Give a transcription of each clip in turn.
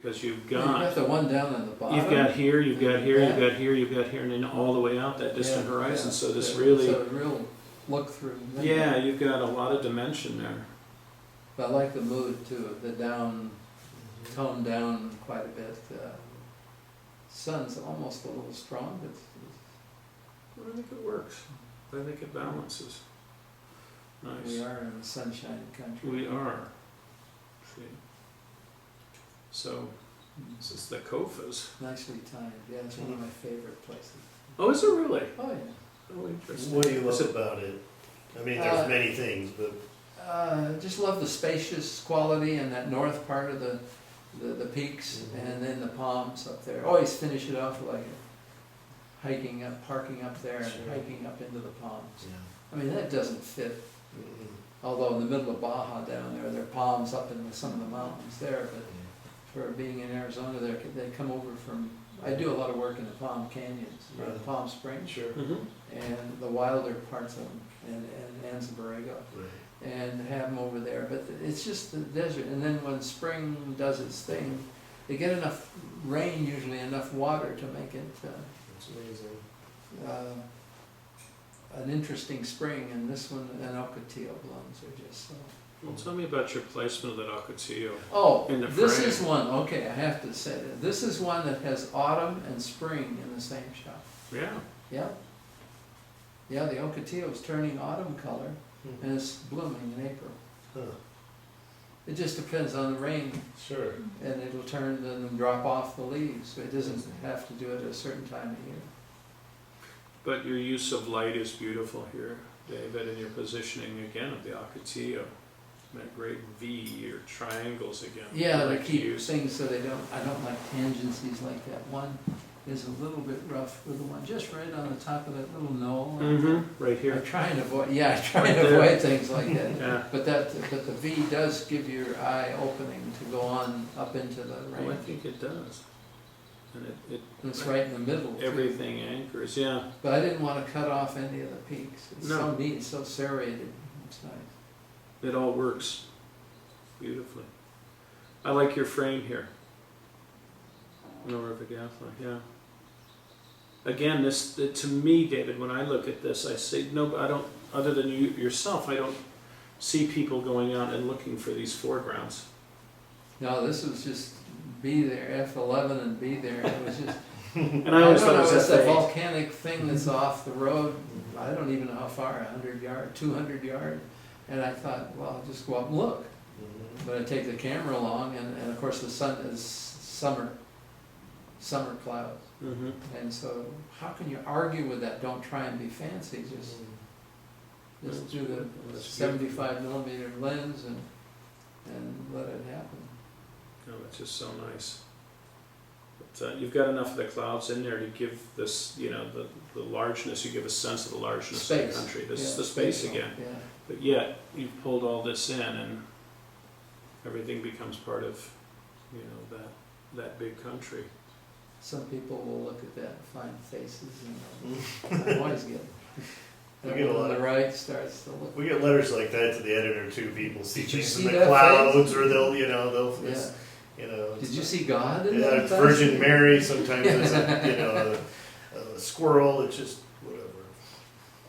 because you've Well, got, you've got the one down on the bottom. you've got here, you've got here, Yeah. you've got here, you've got here, and then all the way out that distant Yeah, horizon. yeah. So this So- really, So a real look through. yeah, you've got a lot of dimension there. But I like the mood too, the down, toned down quite a bit. Sun's almost a little strong, but Well, I think it works. I think it balances. Nice. we are in a sunshine country. We are. See. So, this is the Kofas. Nicely timed, yeah, it's one of my favorite places. Oh, is it really? Oh, yeah. Oh, interesting. What do you love Is it- about it? I mean, there's Uh, many things, but Just love the spacious quality and that north part of the peaks, Mhm. and then the palms up there. Always finish it off like hiking up, parking up there and Sure. hiking up into the palms. yeah. I mean, that doesn't fit, Mhm. although in the middle of Baja down there are palms up in some of the mountains there, but for being in Arizona, they come over from, I do a lot of work in the Palm Canyons, or Right. Palm Springs, Sure. Mhm. and the wilder parts of them, and Anza-Borrego. Right. And have them over there, but it's just the desert. And then when spring does its thing, they get enough rain, usually enough water to make it That's amazing. an interesting spring. And this one, and Ocotillo blooms are just so. Well, tell me about your placement of that Ocotillo. Oh, In the this frame. is one. Okay, I have to say that this is one that has autumn and spring in the same shot. Yeah. Yeah. Yeah, the Ocotillo is turning autumn color, Mhm. and it's blooming in April. Huh. It just depends on the rain. Sure. And it'll turn and drop off the leaves, so it doesn't have to do it at a certain time of year. But your use of light is beautiful here, David, and your positioning again of the Ocotillo. That great V or triangles again. Yeah, I they like to keep use. things so I don't like tangencies like that. One is a little bit rough with the one just right on the top of that little knoll. Right I here. try and avoid, yeah, I try Right and there. avoid things like that. Yeah. But the V does give your eye opening to go on up into the Oh, I rain. think it does. And it And it's right in the middle too. everything anchors, yeah. But I didn't want to cut off any of the peaks. It's so No. neat, so serrated. It's nice. It all works beautifully. I like your frame here. Nora Vigatha, yeah. Again, this to me, David, when I look at this, I say no. I don't. Other than you yourself, I don't see people going out and looking for these foregrounds. No, this was just be there, F11 and be there. It was just, And I always don't thought know, it was it's a F8. volcanic thing that's off the road. I don't even know how far, 100 yard, 200 yard. And I thought, well, I'll just go up and look. Mhm. But I take the camera along, and of course the sun is summer clouds. Mm-hmm. And so how can you argue with that? Don't try and be fancy, just That's do the That's 75 millimeter lens and let it happen. No, it's just so nice. But you've got enough of the clouds in there to give this, you know, the largeness. You give a sense of the largeness of Space. the country. This is Yeah, the space space, again. Yeah. But yet you've pulled all this in, and everything becomes part of, you know, that big country. Some people will look at that and find faces, and I always get. We get a lot on the of- right starts to look. We get letters like that to the editor too. People see Did you things see in the that clouds, face? or they'll, they'll, Yeah. it's Did you like- see God in Yeah, that? it's Virgin Mary. Sometimes it's a squirrel. It's just whatever.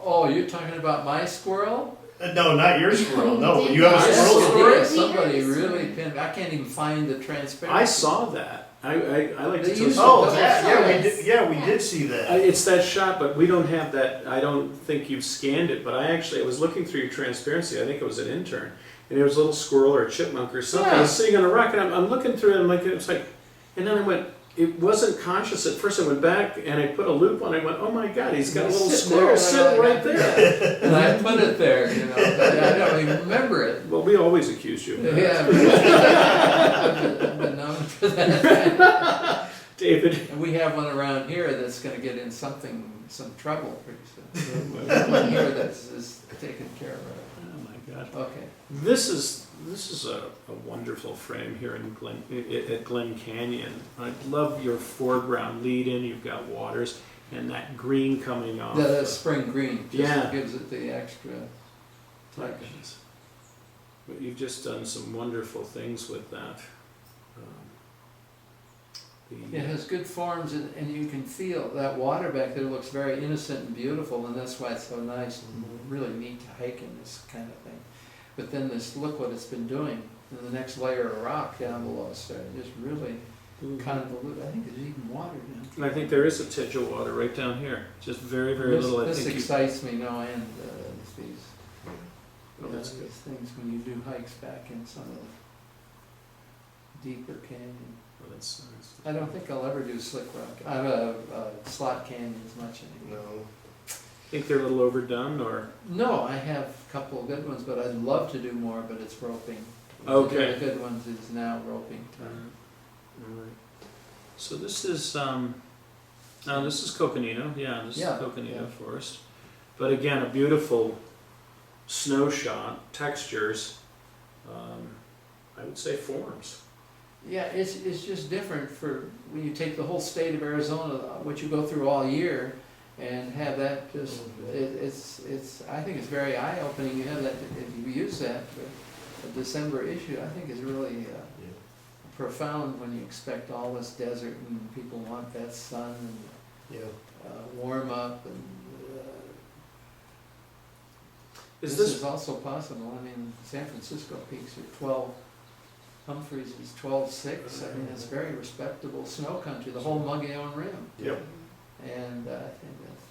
Oh, you're talking about my squirrel? No, not your squirrel. No, Did you have a not. squirrel Yes, story. it is. We heard Somebody this really story. pinned. I can't even find the transparency. I saw that. I like to They tell used you. to- Oh, Double that. Yeah, we size. did. Yeah, we did see that. It's that shot, but we don't have that. I don't think you've scanned it. But I was looking through your transparency. I think it was an intern, and it was a little squirrel or a chipmunk or something. Yeah. It's sitting on a rock, and I'm looking through it. And it's like, and then I went. It wasn't conscious at first. I went back and I put a loop on. I went, oh my God, he's got a little Sitting squirrel there, sitting right yeah. there. And I put it there, but I don't even remember it. Well, we always accuse you of that. Yeah, I've been known for that. David. And we have one around here that's gonna get in some trouble pretty soon. We have one here that's taken care of. Oh my God. Okay. This is a wonderful frame here in at Glen Canyon. I love your foreground lead in. You've got waters and that green coming off. Yeah, that's spring green, Yeah. just gives it the extra touch. But you've just done some wonderful things with that. It has good forms, and you can feel that water back there looks very innocent and beautiful, and that's why it's so nice and really neat to hike in this kind of thing. But then look what it's been doing, and the next layer of rock down below us there, just really convoluted. I think there's even water down. And I think there is a tidge of water right down here, just very, very little. I This think excites me no end, these, Oh, that's good. these things when you do hikes back in some of the deeper canyon. That's nice. I don't think I'll ever do slick rock, slot canyon as much anymore. No. Think they're a little overdone, or? No, I have a couple of good ones, but I'd love to do more, but it's roping. Okay. The good ones is now roping time. Alright. So this is Coconino, yeah, this Yeah, is Coconino yeah. Forest. But again, a beautiful snow shot, textures, I would say forms. Yeah, it's just different for, when you take the whole state of Arizona, what you go through all year, and have that just, I think it's very eye-opening. You have that, if you use that for a December issue, I think is really profound when you expect all this desert and people want that sun and warm up, and Is this this, is also possible. I mean, San Francisco peaks are 12, Humphreys is 12.6. I mean, it's very respectable snow country, the whole Mogollon Rim. Yep. And I think that's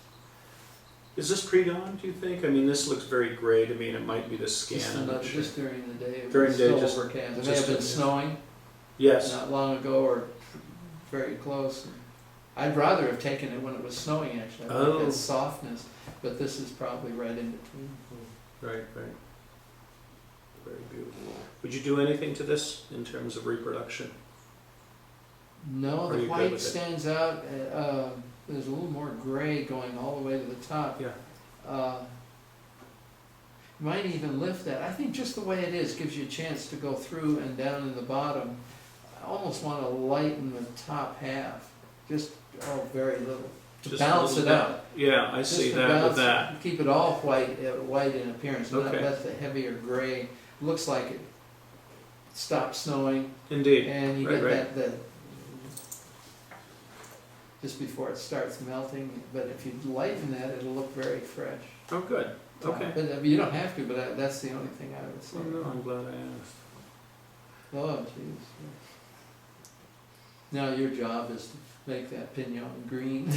is this pre-dawn, do you think? I mean, this looks very gray to me, and it might be the scan. I'm not sure. just during the day. It During was the day, still just- overcast. It may just- have been snowing Yes, not long ago or very close. I'd rather have taken it when it was snowing, actually. I like Oh. that softness, but this is probably right in between. right. Very beautiful. Would you do anything to this in terms of reproduction? No, Are the you good white with it? stands out. There's a little more gray going all the way to the top. Yeah. Might even lift that. I think just the way it is gives you a chance to go through and down in the bottom. I almost want to lighten the top half, just very little, to Just a balance little it bit. out. Yeah, I Just see to that with balance- that. Keep it all white in appearance, not Okay. let the heavier gray. Looks like it stopped snowing, Indeed. and you Right, get right. that just before it starts melting. But if you lighten that, it'll look very fresh. Oh, good. Okay. But you don't have to. But that's the only thing I would say. Oh, no, I'm glad I asked. Oh, jeez. Now your job is to make that pignon green.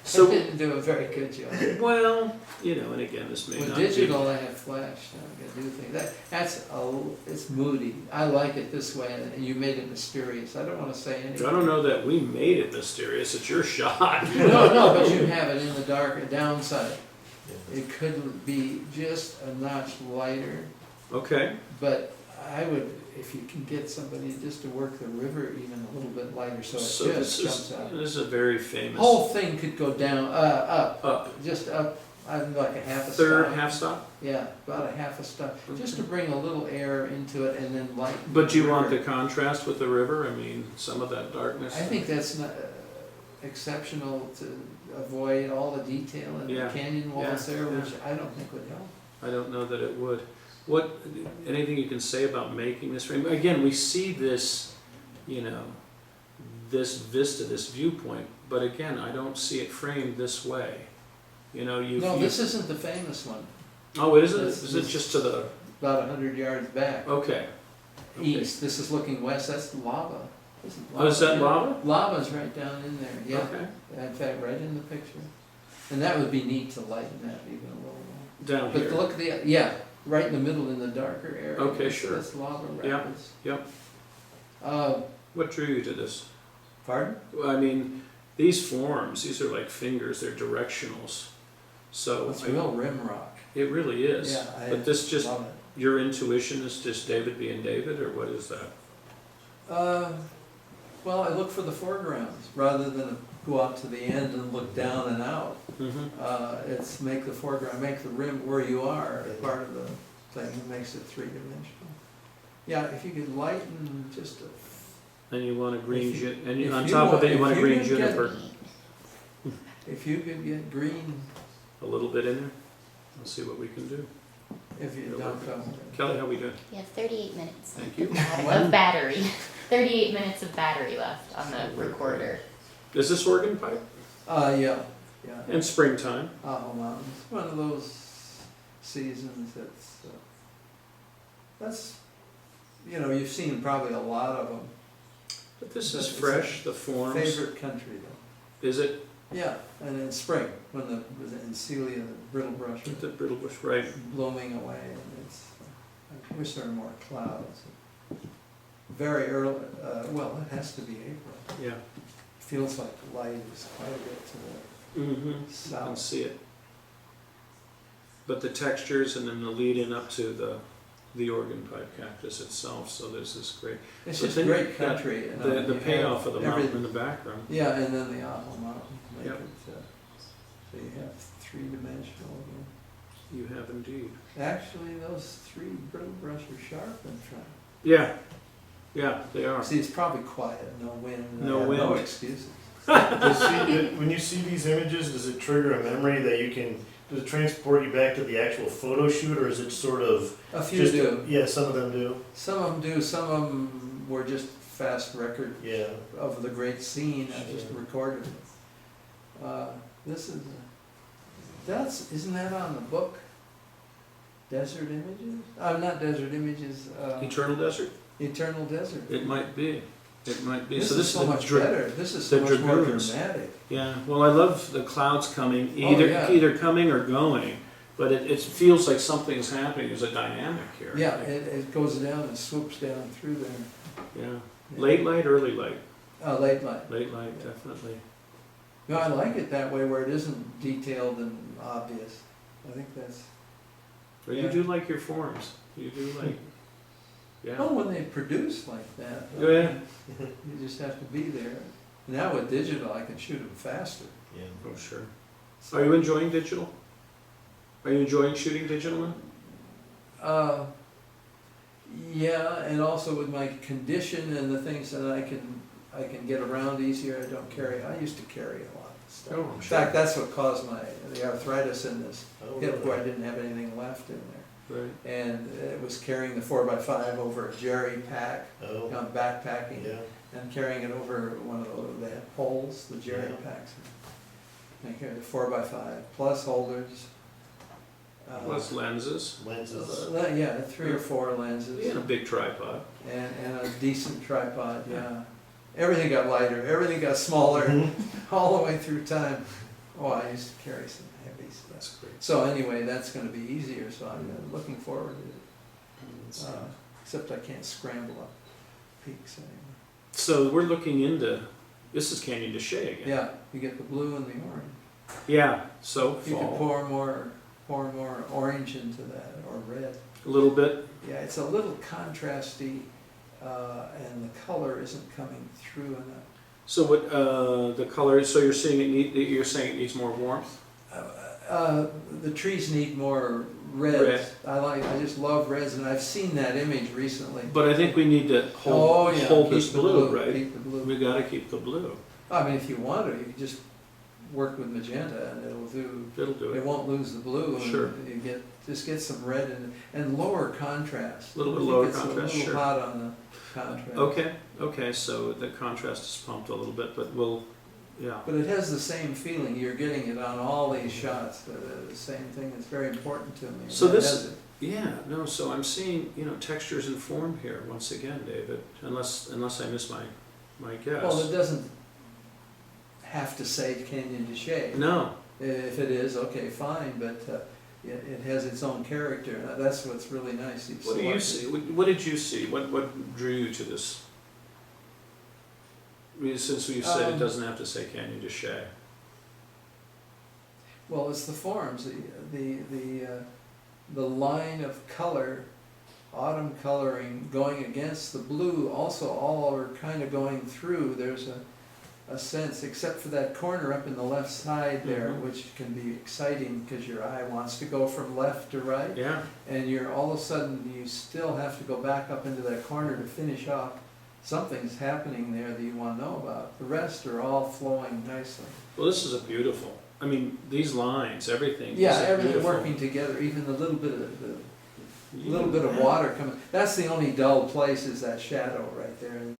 So- I didn't do a very good job. Well, and again, this may With not digital, I have flash. I do things. It's moody. I like it this way, and you made it mysterious. I don't want to say be. anything. I don't know that we made it mysterious. It's your shot. No, but you have it in the dark downside. It could be just a notch lighter, Okay. but I would, if you can get somebody just to work the river even a little bit lighter, so So it this just is jumps out. this is a very famous Whole thing could go down, up, up just up, like a half a third stop. half stop. Yeah, about a half a stop, just to bring a little air into it and then lighten. But do you want the river. contrast with the river? I mean, some of that darkness. I think that's not exceptional to avoid all the detail in Yeah, the canyon walls yeah, there, yeah. which I don't think would help. I don't know that it would. Anything you can say about making this frame? Again, we see this, this vista, this viewpoint, but again, I don't see it framed this way. No, this isn't the famous one, Oh, it isn't? this Is it is- just to the, about 100 yards back. okay. East, this is looking west, that's lava. Isn't Oh, is that yeah. lava? Lava's right down in there, yeah. Okay. In fact, right in the picture. And that would be neat to lighten that even a little more. Down But here. look at right in the middle in the darker area. Okay, that's- sure. That's lava Yeah, rapids. yep. Uh, What drew you to this? pardon? Well, I mean, these forms, these are like fingers, they're directionals. So It's real rim rock. it really is. Yeah, I But this just, love it. your intuition is just David being David, or what is that? Well, I look for the foregrounds rather than go out to the end and look down and out. Mm-hmm. It's make the foreground, make the rim where you are part of the thing. It makes it three-dimensional. Yeah, if you could lighten just a And you want a green, If you- and if on you top of want- it, you if want a you green could get- juniper. if you could get green, A little bit in there. Let's see what we can do. if you don't come. Kelly, how we doing? You have 38 minutes Thank you. of battery. 38 minutes of battery left on the recorder. Is this organ pipe? Yeah. And springtime. Aho Mountains, one of those seasons that's, you know, you've seen probably a lot of them. But this But is it's fresh, a the forms. Favorite country though. Is it Yeah, and in spring, when the Encelia, the brittle brush the brittle bush, right? is blooming away, and it's, I wish there were more clouds. Very early, well, it has to be April. Yeah. Feels like the light is quite a bit to Mm-hmm. the I can south. see it. But the textures and then the lead in up to the organ pipe cactus itself, so there's this great, It's But just then great you've got country. And, the you have payoff of the mountain every- in the background. Yeah, and then the Aho Mountain, make Yep. it, so you have three-dimensional again. You have indeed. Actually, those three brittle brush are sharp in front. Yeah, yeah, they are. See, it's probably quiet, no wind, and No I have no wind. excuses. When you see these images, does it trigger a memory that you can, does it transport you back to the actual photo shoot, or is it sort of A few just, do. yeah, some of them do, Some of them do, some of them were just fast record yeah. of the great scene, I just Sure. recorded it. This is, isn't that on the book? Desert Images? Not Desert Images, Eternal Desert? Eternal Desert. It might be. It might be. This So is so the much dra- better, this is so the much more dragoons. dramatic. Yeah, well, I love the clouds coming, Oh, either yeah. either coming or going, but it feels like something's happening. There's a dynamic here. Yeah, it goes down and swoops down through there. Yeah. Yeah. Late light, early light. Late light. Late light, definitely. No, I like it that way where it isn't detailed and obvious. I think that's, But Yeah. you do like your forms. You do like. Yeah. oh, when they produce like that, Yeah. you just have to be there. Now with digital, I can shoot them faster. Yeah. Oh, sure. Are you enjoying digital? Are you enjoying shooting digital now? Yeah, and also with my condition and the things that I can get around easier, I don't carry, I used to carry a lot of stuff. Oh, I'm In sure. fact, that's what caused the arthritis in this Oh, hip where I really? didn't have anything left in there. Right. And it was carrying the 4x5 over a jerry pack, Oh, backpacking, yeah, and carrying it over one of those, they had poles, the jerry Yeah. packs. And I carried the 4x5 plus holders. Plus lenses. lenses. Yeah, 3 or 4 lenses. And a big tripod. And a decent tripod, yeah. Everything got lighter, everything got smaller, Mhm. all the way through time. Oh, I used to carry some heavy stuff. That's great. So anyway, that's gonna be easier, so I'm looking forward to it. Let's see. Except I can't scramble up peaks anymore. So we're looking into, this is Canyon de Chelly again. Yeah, you get the blue and the orange. Yeah, so You can fall. pour more orange into that, or red. A little bit. Yeah, it's a little contrasty, and the color isn't coming through enough. So what, the color, so you're you're saying it needs more warmth? The trees need more Red. reds. I just love reds, and I've seen that image recently. But I think we need to hold keep this the blue, right? Keep the blue. We gotta keep the blue. I mean, if you want to, you can just work with magenta, and It'll do it it. won't lose the blue. And Sure. you just get some red and lower contrast. A little bit I think lower it's contrast, a little sure. hot on the contrast. Okay, so the contrast is pumped a little bit, but yeah. But it has the same feeling. You're getting it on all these shots. The same thing that's very important to me. So It this- has it. Yeah, no, so I'm seeing, textures and form here once again, David, unless I miss my guess. Well, it doesn't have to say Canyon de Chelly. No, If it is, okay, fine, but it has its own character. That's what's really nice. what do you see? What did you see? What drew you to this? Since you said it doesn't have to say Canyon de Chelly. Well, it's the forms, the line of color, autumn coloring going against the blue, also all are kind of going through. There's a sense, except for that corner up in the left side there, Mhm. which can be exciting because your eye wants to go from left to right. Yeah, And you're all of a sudden, you still have to go back up into that corner to finish off. Something's happening there that you want to know about. The rest are all flowing nicely. well, this is a beautiful. I mean, these lines, everything. Yeah, is everything beautiful. working together, even the little bit of, the Yeah. little bit of water coming, that's the only dull place is that shadow right there.